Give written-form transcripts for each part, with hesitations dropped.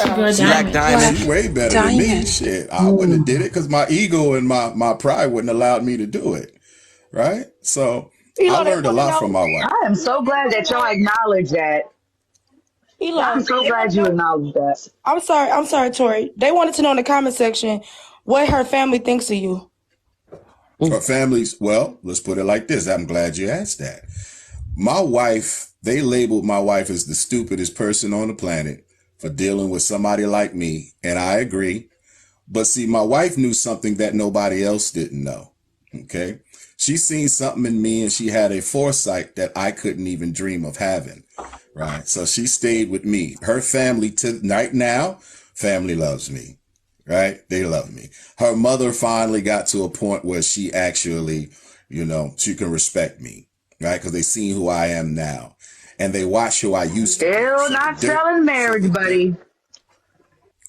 Girl She Diamond. she way better than me. Shit, I wouldn't have did it because my ego and my pride wouldn't allowed me to do it. Right? So I Elo, they learned a want to lot from know. my wife. I am so glad that y'all acknowledge that. I'm Elo, so they want glad to you know. acknowledge that. I'm sorry, Tori. They wanted to know in the comment section what her family thinks of you. Her families, well, let's put it like this. I'm glad you asked that. My wife, they labeled my wife as the stupidest person on the planet for dealing with somebody like me, and I agree. But see, my wife knew something that nobody else didn't know. Okay? She seen something in me and she had a foresight that I couldn't even dream of having. Right? So she stayed with me. Her family to right now, family loves me. Right? They love me. Her mother finally got to a point where she actually, she can respect me. Right? Because they seen who I am now. And they watch who I used to be. Still not selling marriage, buddy.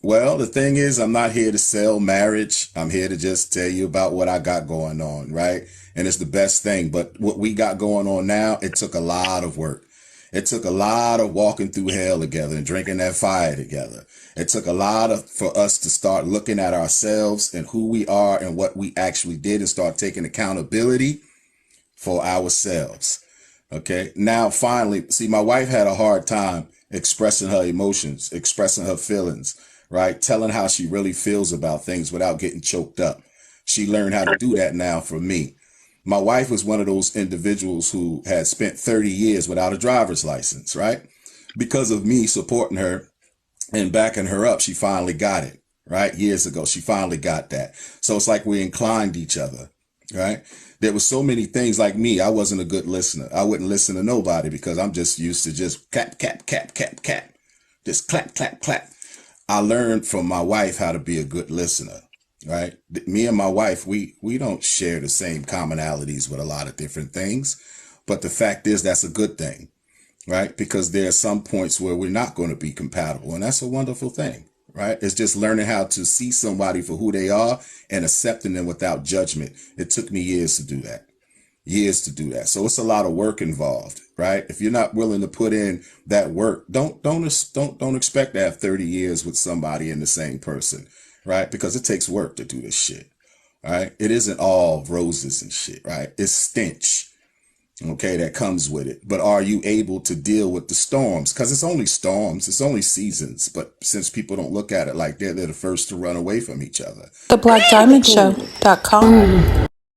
Well, the thing is, I'm not here to sell marriage. I'm here to just tell you about what I got going on, right? And it's the best thing. But what we got going on now, it took a lot of work. It took a lot of walking through hell together and drinking that fire together. It took a lot for us to start looking at ourselves and who we are and what we actually did and start taking accountability for ourselves. Okay. Now, finally, see, my wife had a hard time expressing her emotions, expressing her feelings, right? Telling how she really feels about things without getting choked up. She learned how to do that now from me. My wife was one of those individuals who had spent 30 years without a driver's license, right? Because of me supporting her and backing her up, she finally got it, right? Years ago, she finally got that. So it's like we inclined each other, right? There were so many things like me. I wasn't a good listener. I wouldn't listen to nobody because I'm just used to just clap, clap, clap, clap, clap. Just clap, clap, clap. I learned from my wife how to be a good listener, right? Me and my wife, we don't share the same commonalities with a lot of different things. But the fact is that's a good thing, right? Because there are some points where we're not going to be compatible. And that's a wonderful thing, right? It's just learning how to see somebody for who they are and accepting them without judgment. It took me years to do that. So it's a lot of work involved, right? If you're not willing to put in that work, don't expect to have 30 years with somebody in the same person, right? Because it takes work to do this shit, right? It isn't all roses and shit, right? It's stench, okay, that comes with it. But are you able to deal with the storms? Because it's only storms, it's only seasons. But since people don't look at it like they're the first to run away from each other. TheBlaqqdiamondShow.com.